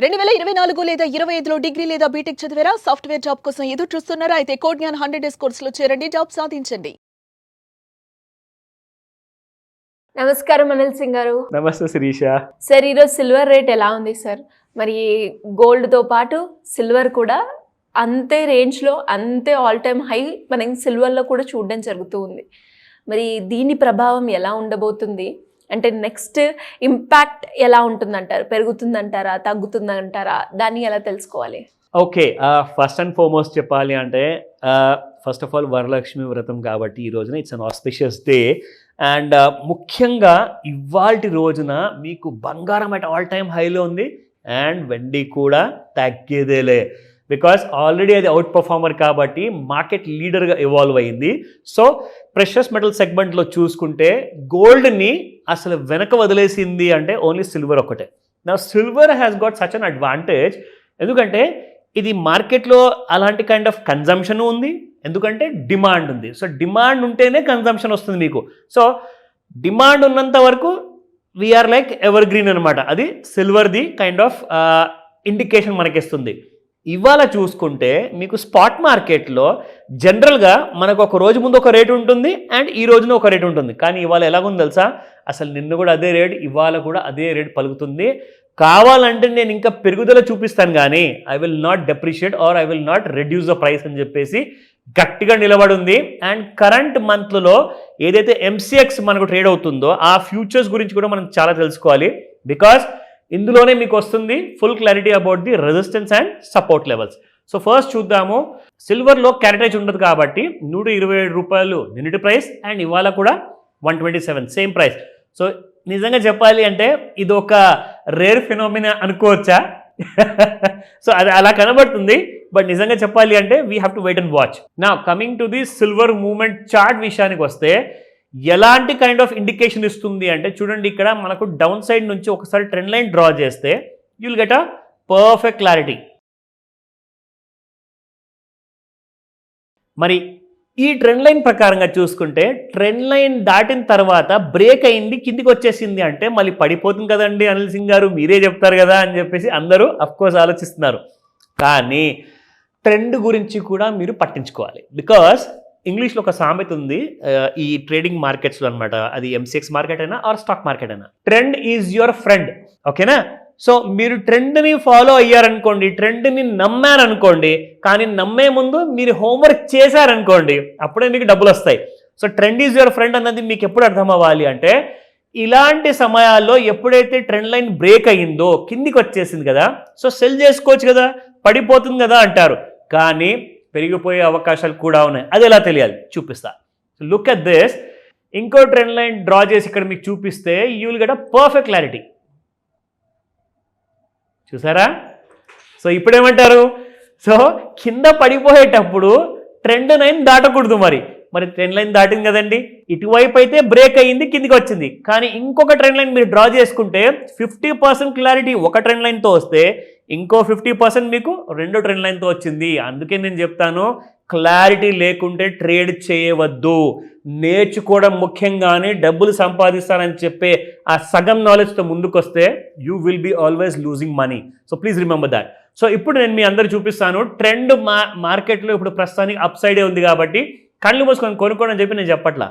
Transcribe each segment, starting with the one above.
2024 లేదా 25లో డిగ్రీ లేదా బీటెక్ చదివారా? సాఫ్ట్‌వేర్ జాబ్ కోసం ఎదురు చూస్తున్నారా? అయితే కోడ్ జ్ఞాన్ 100 డేస్ కోర్సులో చేరండి, జాబ్ సాధించండి. నమస్కారం అనిల్ సింగ్ గారు. నమస్తే శిరీష. సార్, ఈరోజు సిల్వర్ రేట్ ఎలా ఉంది సార్? మరి గోల్డ్తో పాటు సిల్వర్ కూడా అంతే రేంజ్లో, అంతే ఆల్ టైమ్ హై మనం సిల్వర్లో కూడా చూడడం జరుగుతూ ఉంది. మరి దీని ప్రభావం ఎలా ఉండబోతుంది? అంటే నెక్స్ట్ ఇంపాక్ట్ ఎలా ఉంటుందంటారు? పెరుగుతుందంటారా, తగ్గుతుందంటారా? దాన్ని ఎలా తెలుసుకోవాలి? ఓకే, ఫస్ట్ అండ్ ఫార్మోస్ట్ చెప్పాలి అంటే ఫస్ట్ ఆఫ్ ఆల్ వరలక్ష్మి వ్రతం కాబట్టి ఈ రోజున it's an auspicious day. And ముఖ్యంగా ఇవాల్టి రోజున మీకు బంగారం అట్ ఆల్ టైమ్ హైలో ఉంది అండ్ వెండి కూడా తగ్గేదేలే. బికాస్ ఆల్రెడీ అది అవుట్ పర్ఫార్మర్ కాబట్టి మార్కెట్ లీడర్గా ఇవాల్వ్ అయింది. సో ప్రెషస్ మెటల్ సెగ్మెంట్లో చూసుకుంటే గోల్డ్ని అసలు వెనక వదిలేసింది అంటే ఓన్లీ సిల్వర్ ఒకటే. నా silver has got such an advantage, ఎందుకంటే ఇది మార్కెట్లో అలాంటి కైండ్ ఆఫ్ కన్జంప్షన్ ఉంది, ఎందుకంటే డిమాండ్ ఉంది. సో డిమాండ్ ఉంటేనే కన్జంప్షన్ వస్తుంది మీకు. సో డిమాండ్ ఉన్నంత వరకు వీఆర్ లైక్ ఎవర్ గ్రీన్ అనమాట. అది సిల్వర్ది కైండ్ ఆఫ్ ఇండికేషన్ మనకిస్తుంది. ఇవాళ చూసుకుంటే మీకు స్పాట్ మార్కెట్లో జనరల్గా మనకు ఒక రోజు ముందు ఒక రేటు ఉంటుంది అండ్ ఈ రోజున ఒక రేటు ఉంటుంది. కానీ ఇవాళ ఎలాగుంది తెలుసా? అసలు నిన్న కూడా అదే రేట్, ఇవాళ కూడా అదే రేట్ పలుకుతుంది. కావాలంటే నేను ఇంకా పెరుగుదల చూపిస్తాను కానీ I will not depreciate or I will not reduce the price అని చెప్పేసి గట్టిగా నిలబడింది. అండ్ కరెంట్ మంత్లో ఏదైతే ఎంసీఎక్స్ మనకు ట్రేడ్ అవుతుందో ఆ ఫ్యూచర్స్ గురించి కూడా మనం చాలా తెలుసుకోవాలి. బికాస్ ఇందులోనే మీకు వస్తుంది full clarity about the resistance and support levels. So first చూద్దాము. సిల్వర్లో క్యారెటేజ్ ఉండదు కాబట్టి 127 రూపాయలు నిన్నటి ప్రైస్ అండ్ ఇవాళ కూడా 127 సేమ్ ప్రైస్. సో నిజంగా చెప్పాలి అంటే ఇది ఒక రేర్ ఫినామినా అనుకోవచ్చా? సో అది అలా కనబడుతుంది, బట్ నిజంగా చెప్పాలి అంటే we have to wait and watch. నా coming to the silver movement chart విషయానికి వస్తే ఎలాంటి కైండ్ ఆఫ్ ఇండికేషన్ ఇస్తుంది అంటే చూడండి, ఇక్కడ మనకు డౌన్ సైడ్ నుంచి ఒకసారి ట్రెండ్ లైన్ డ్రా చేస్తే you will get a perfect clarity. మరి ఈ ట్రెండ్ లైన్ ప్రకారంగా చూసుకుంటే ట్రెండ్ లైన్ దాటిన తర్వాత బ్రేక్ అయింది, కిందికి వచ్చేసింది అంటే మళ్ళీ పడిపోతుంది కదండి అనిల్ సింగ్ గారు, మీరే చెప్తారు కదా అని చెప్పేసి అందరూ అఫ్కోర్స్ ఆలోచిస్తున్నారు. కానీ ట్రెండ్ గురించి కూడా మీరు పట్టించుకోవాలి. బికాస్ ఇంగ్లీష్లో ఒక సామెత ఉంది ఈ ట్రేడింగ్ మార్కెట్స్లో అనమాట. అది ఎంసీఎక్స్ మార్కెట్ అయినా ఆర్ స్టాక్ మార్కెట్ అయినా, ట్రెండ్ ఈజ్ యువర్ ఫ్రెండ్. ఓకేనా? సో మీరు ట్రెండ్ని ఫాలో అయ్యారనుకోండి, ట్రెండ్ని నమ్మారనుకోండి, కానీ నమ్మే ముందు మీరు హోంవర్క్ చేశారనుకోండి, అప్పుడే మీకు డబ్బులు వస్తాయి. So trend is your friend అన్నది మీకు ఎప్పుడు అర్థం అవ్వాలి అంటే ఇలాంటి సమయాల్లో ఎప్పుడైతే ట్రెండ్ లైన్ బ్రేక్ అయ్యిందో కిందికి వచ్చేసింది కదా, సో సెల్ చేసుకోవచ్చు కదా, పడిపోతుంది కదా అంటారు, కానీ పెరిగిపోయే అవకాశాలు కూడా ఉన్నాయి. అది ఎలా తెలియాలి చూపిస్తా. So look at this. ఇంకో ట్రెండ్ లైన్ డ్రా చేసి ఇక్కడ మీకు చూపిస్తే you will get a perfect clarity. చూసారా? సో ఇప్పుడేమంటారు? సో కింద పడిపోయేటప్పుడు ట్రెండ్ లైన్ దాటకూడదు. మరి ట్రెండ్ లైన్ దాటింది కదండి, ఇటువైపు అయితే బ్రేక్ అయ్యింది, కిందికి వచ్చింది. కానీ ఇంకొక ట్రెండ్ లైన్ మీరు డ్రా చేసుకుంటే 50% క్లారిటీ ఒక ట్రెండ్ లైన్తో వస్తే ఇంకో 50% మీకు రెండో ట్రెండ్ లైన్తో వచ్చింది. అందుకే నేను చెప్తాను, క్లారిటీ లేకుంటే ట్రేడ్ చేయవద్దు. నేర్చుకోవడం ముఖ్యంగానే డబ్బులు సంపాదిస్తానని చెప్పే ఆ సగం నాలెడ్జ్తో ముందుకు వస్తే you will be always losing money. So please remember that. So ఇప్పుడు నేను మీ అందరు చూపిస్తాను. ట్రెండ్ మార్కెట్లో ఇప్పుడు ప్రస్తుతానికి అప్ సైడే ఉంది కాబట్టి కళ్ళు మూసుకొని కొనుక్కోండి అని చెప్పి నేను చెప్పట్లా.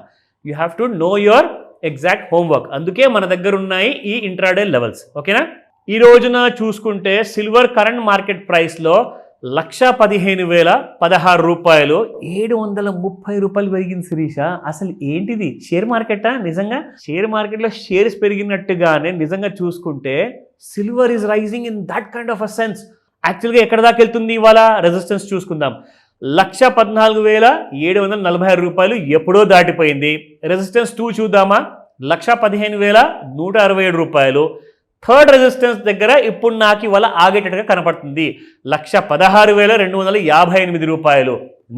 You have to know your exact homework. అందుకే మన దగ్గర ఉన్నాయి ఈ ఇంట్రాడే లెవెల్స్. ఓకేనా? ఈ రోజున చూసుకుంటే సిల్వర్ కరెంట్ మార్కెట్ ప్రైస్లో 115,016 రూపాయలు, 730 రూపాయలు పెరిగింది. శిరీష, అసలు ఏంటిది? షేర్ మార్కెటా? నిజంగా షేర్ మార్కెట్లో షేర్స్ పెరిగినట్టుగానే నిజంగా చూసుకుంటే silver is rising in that kind of a sense. యాక్చువల్గా ఎక్కడ దాకా వెళ్తుంది ఇవాళ? రెసిస్టెన్స్ చూసుకుందాం. 114,746 రూపాయలు ఎప్పుడో దాటిపోయింది. రెసిస్టెన్స్ 2 చూద్దామా? 115,167 రూపాయలు. థర్డ్ రెసిస్టెన్స్ దగ్గర ఇప్పుడు నాకు ఇవాళ ఆగేటట్టుగా కనపడుతుంది 116,258 రూపాయలు.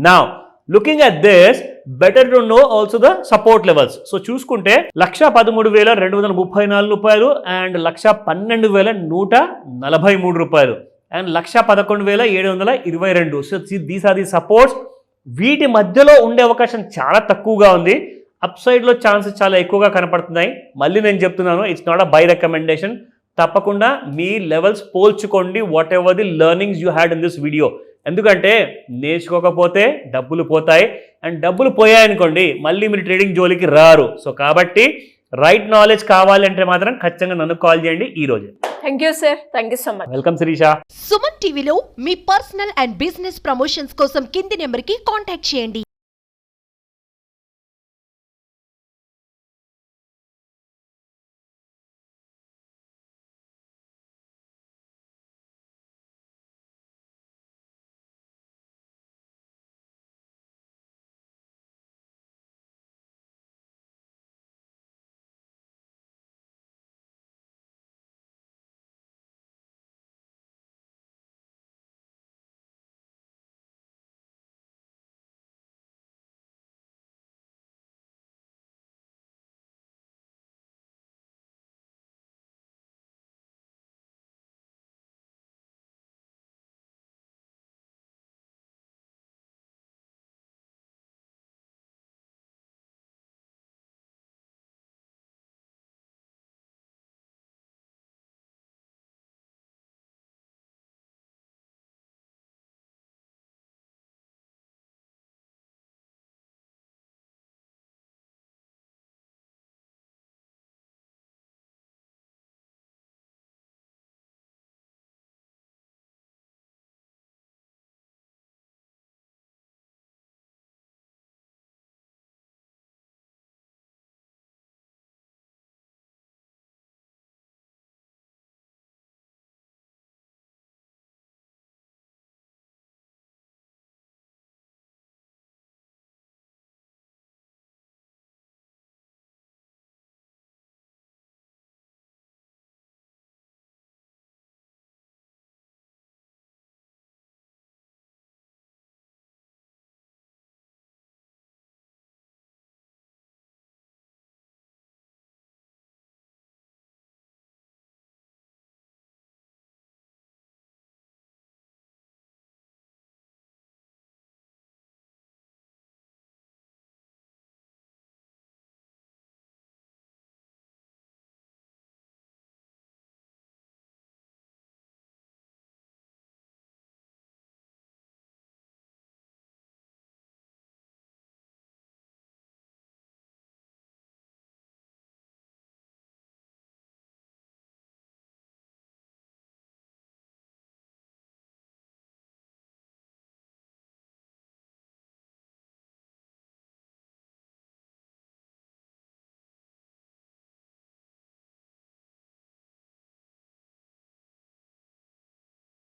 నా looking at this, better to know also the support levels. So చూసుకుంటే 113,234 రూపాయలు అండ్ 112,143 రూపాయలు and 111,722. So these are the supports. వీటి మధ్యలో ఉండే అవకాశం చాలా తక్కువగా ఉంది. అప్ సైడ్లో ఛాన్సెస్ చాలా ఎక్కువగా కనపడుతున్నాయి. మళ్ళీ నేను చెప్తున్నాను, it's not a buy recommendation. తప్పకుండా మీ లెవెల్స్ పోల్చుకోండి whatever the learnings you had in this video. ఎందుకంటే నేర్చుకోకపోతే డబ్బులు పోతాయి, అండ్ డబ్బులు పోయాయనుకోండి మళ్ళీ మీరు ట్రేడింగ్ జోలికి రారు. సో కాబట్టి రైట్ నాలెడ్జ్ కావాలంటే మాత్రం ఖచ్చితంగా నన్ను కాల్ చేయండి ఈ రోజే. Thank you sir, thank you so much. Welcome Sirisha. Suman టీవీలో మీ పర్సనల్ అండ్ బిజినెస్ ప్రమోషన్స్ కోసం కింది నెంబర్కి కాంటాక్ట్ చేయండి.